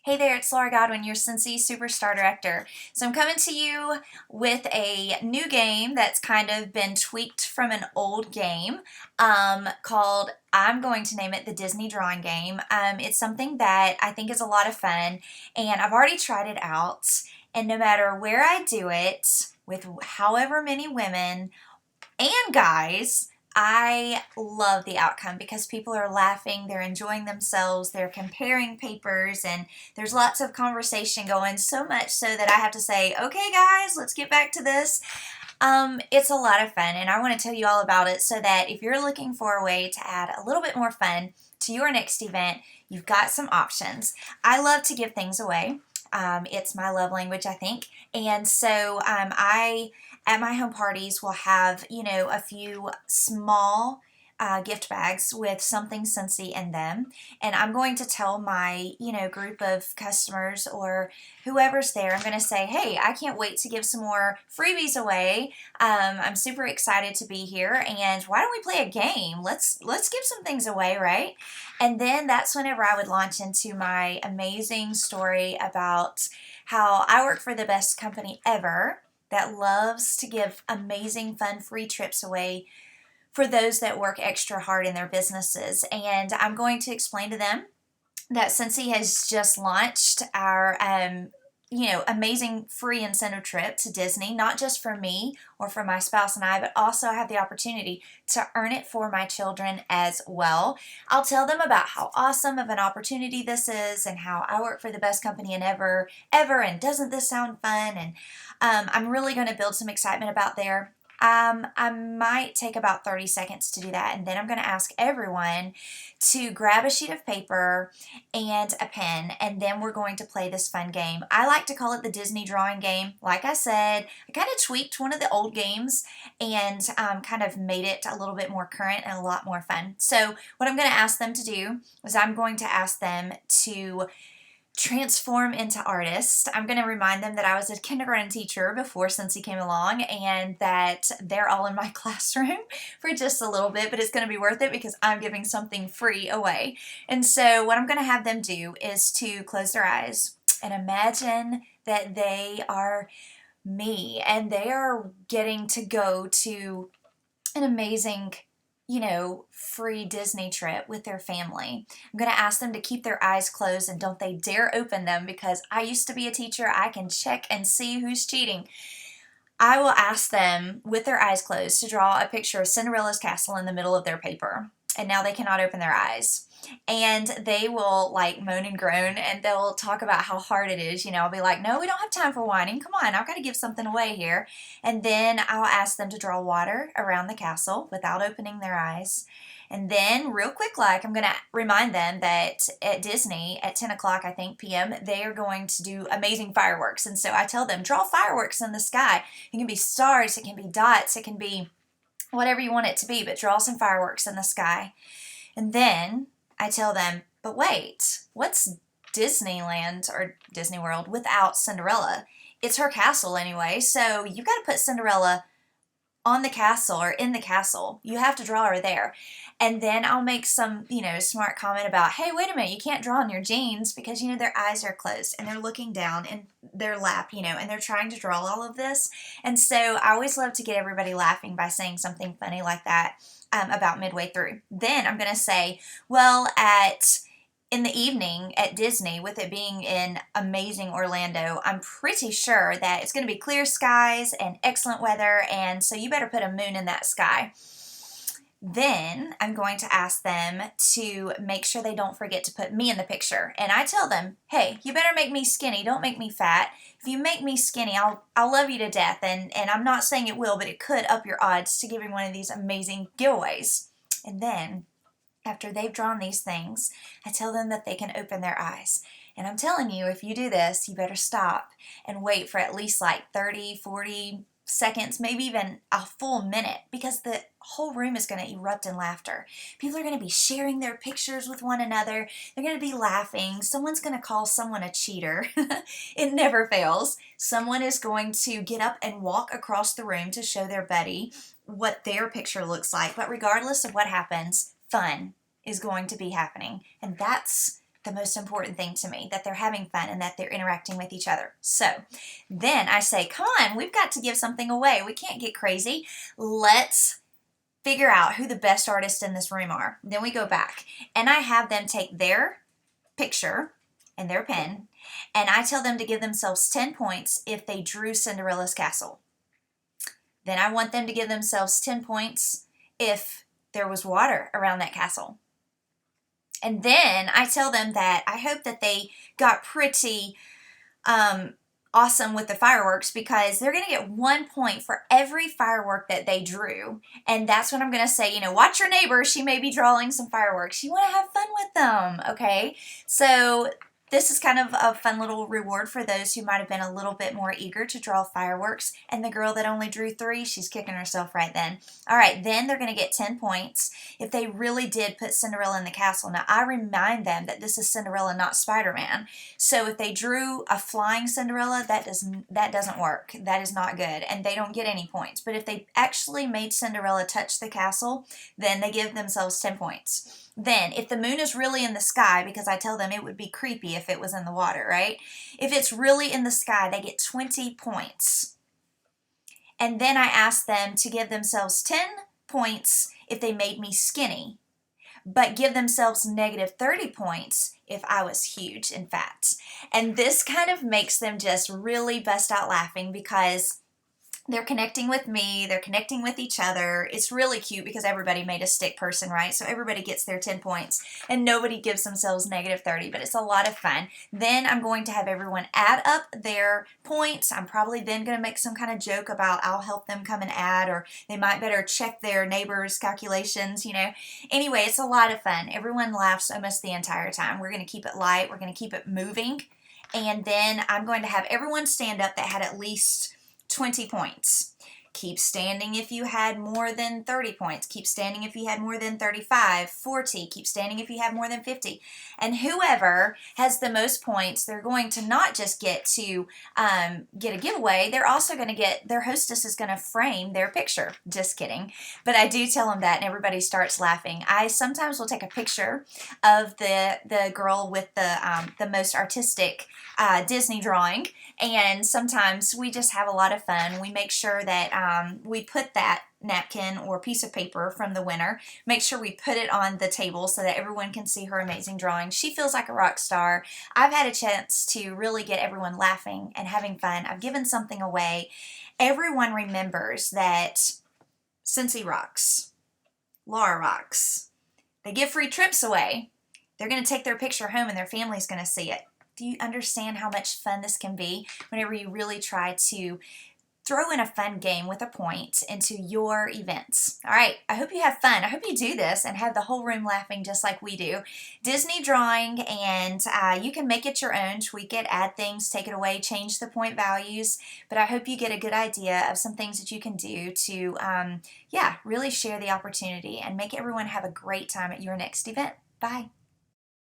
Hey there, it's Laura Godwin, your Scentsy Superstar Director. So I'm coming to you with a new game that's kind of been tweaked from an old game called, I'm going to name it the Disney Drawing Game. It's something that I think is a lot of fun, and I've already tried it out, and no matter where I do it, with however many women and guys, I love the outcome because people are laughing, they're enjoying themselves, they're comparing papers, and there's lots of conversation going, so much so that I have to say, okay, guys, let's get back to this. It's a lot of fun, and I want to tell you all about it so that if you're looking for a way to add a little bit more fun to your next event, you've got some options. I love to give things away. It's my love language, I think. And so I, at my home parties, will have, a few small gift bags with something Scentsy in them. And I'm going to tell my, group of customers or whoever's there, I'm going to say, hey, I can't wait to give some more freebies away. I'm super excited to be here. And why don't we play a game? Let's give some things away, right? And then that's whenever I would launch into my amazing story about how I work for the best company ever that loves to give amazing, fun, free trips away for those that work extra hard in their businesses. And I'm going to explain to them that Scentsy has just launched our amazing free incentive trip to Disney, not just for me or for my spouse and I, but also I have the opportunity to earn it for my children as well. I'll tell them about how awesome of an opportunity this is and how I work for the best company in ever, and doesn't this sound fun? And I'm really going to build some excitement about there. I might take about 30 seconds to do that, and then I'm going to ask everyone to grab a sheet of paper and a pen, and then we're going to play this fun game. I like to call it the Disney Drawing Game. Like I said, I kind of tweaked one of the old games and kind of made it a little bit more current and a lot more fun. So what I'm going to ask them to do is I'm going to ask them to transform into artists. I'm going to remind them that I was a kindergarten teacher before Scentsy came along and that they're all in my classroom for just a little bit, but it's going to be worth it because I'm giving something free away. And so what I'm going to have them do is to close their eyes and imagine that they are me and they are getting to go to an amazing free Disney trip with their family. I'm going to ask them to keep their eyes closed and don't they dare open them because I used to be a teacher. I can check and see who's cheating. I will ask them with their eyes closed to draw a picture of Cinderella's castle in the middle of their paper. And now they cannot open their eyes. And they will like moan and groan and they'll talk about how hard it is. I'll be like, no, we don't have time for whining. Come on, I've got to give something away here. And then I'll ask them to draw water around the castle without opening their eyes. And then, real quick, I'm going to remind them that at Disney at 10 o'clock, I think, p.m., they are going to do amazing fireworks. And so I tell them, draw fireworks in the sky. It can be stars, it can be dots, it can be whatever you want it to be, but draw some fireworks in the sky. And then I tell them, but wait, what's Disneyland or Disney World without Cinderella? It's her castle anyway, so you've got to put Cinderella on the castle or in the castle. You have to draw her there. And then I'll make some, smart comment about, hey, wait a minute, you can't draw on your jeans because, their eyes are closed and they're looking down in their lap, and they're trying to draw all of this. And so I always love to get everybody laughing by saying something funny like that about midway through. Then I'm going to say, well, in the evening at Disney, with it being in amazing Orlando, I'm pretty sure that it's going to be clear skies and excellent weather, and so you better put a moon in that sky. Then I'm going to ask them to make sure they don't forget to put me in the picture. And I tell them, hey, you better make me skinny, don't make me fat. If you make me skinny, I'll love you to death, and I'm not saying it will, but it could up your odds to giving one of these amazing giveaways. And then after they've drawn these things, I tell them that they can open their eyes. And I'm telling you, if you do this, you better stop and wait for at least like 30, 40 seconds, maybe even a full minute, because the whole room is going to erupt in laughter. People are going to be sharing their pictures with one another. They're going to be laughing. Someone's going to call someone a cheater. It never fails. Someone is going to get up and walk across the room to show their buddy what their picture looks like. But regardless of what happens, fun is going to be happening. And that's the most important thing to me, that they're having fun and that they're interacting with each other. So then I say, come on, we've got to give something away. We can't get crazy. Let's figure out who the best artists in this room are. Then we go back and I have them take their picture and their pen, and I tell them to give themselves 10 points if they drew Cinderella's castle. Then I want them to give themselves 10 points if there was water around that castle. And then I tell them that I hope that they got pretty awesome with the fireworks, because they're going to get 1 point for every firework that they drew. And that's when I'm going to say, watch your neighbor. She may be drawing some fireworks. You want to have fun with them, okay? So this is kind of a fun little reward for those who might have been a little bit more eager to draw fireworks. And the girl that only drew 3, she's kicking herself right then. All right, then they're going to get 10 points if they really did put Cinderella in the castle. Now, I remind them that this is Cinderella, not Spider-Man. So if they drew a flying Cinderella, that doesn't work. That is not good, and they don't get any points. But if they actually made Cinderella touch the castle, then they give themselves 10 points. Then, if the moon is really in the sky, because I tell them it would be creepy if it was in the water, right? If it's really in the sky, they get 20 points. And then I ask them to give themselves 10 points if they made me skinny, but give themselves negative 30 points if I was huge and fat. And this kind of makes them just really bust out laughing, because they're connecting with me, they're connecting with each other. It's really cute because everybody made a stick person, right? So everybody gets their 10 points and nobody gives themselves negative 30, but it's a lot of fun. Then I'm going to have everyone add up their points. I'm probably then going to make some kind of joke about I'll help them come and add, or they might better check their neighbors' calculations, Anyway, it's a lot of fun. Everyone laughs almost the entire time. We're going to keep it light. We're going to keep it moving. And then I'm going to have everyone stand up that had at least 20 points. Keep standing if you had more than 30 points. Keep standing if you had more than 35, 40. Keep standing if you have more than 50. And whoever has the most points, they're going to not just get to get a giveaway, they're also going to get, their hostess is going to frame their picture. Just kidding. But I do tell them that, and everybody starts laughing. I sometimes will take a picture of the girl with the most artistic Disney drawing, and sometimes we just have a lot of fun. We make sure that we put that napkin or piece of paper from the winner, make sure we put it on the table so that everyone can see her amazing drawing. She feels like a rock star. I've had a chance to really get everyone laughing and having fun. I've given something away. Everyone remembers that Scentsy rocks. Laura rocks. They give free trips away. They're going to take their picture home and their family's going to see it. Do you understand how much fun this can be whenever you really try to throw in a fun game with a point into your events? All right, I hope you have fun. I hope you do this and have the whole room laughing just like we do. Disney drawing, and you can make it your own, tweak it, add things, take it away, change the point values. But I hope you get a good idea of some things that you can do to, really share the opportunity and make everyone have a great time at your next event. Bye.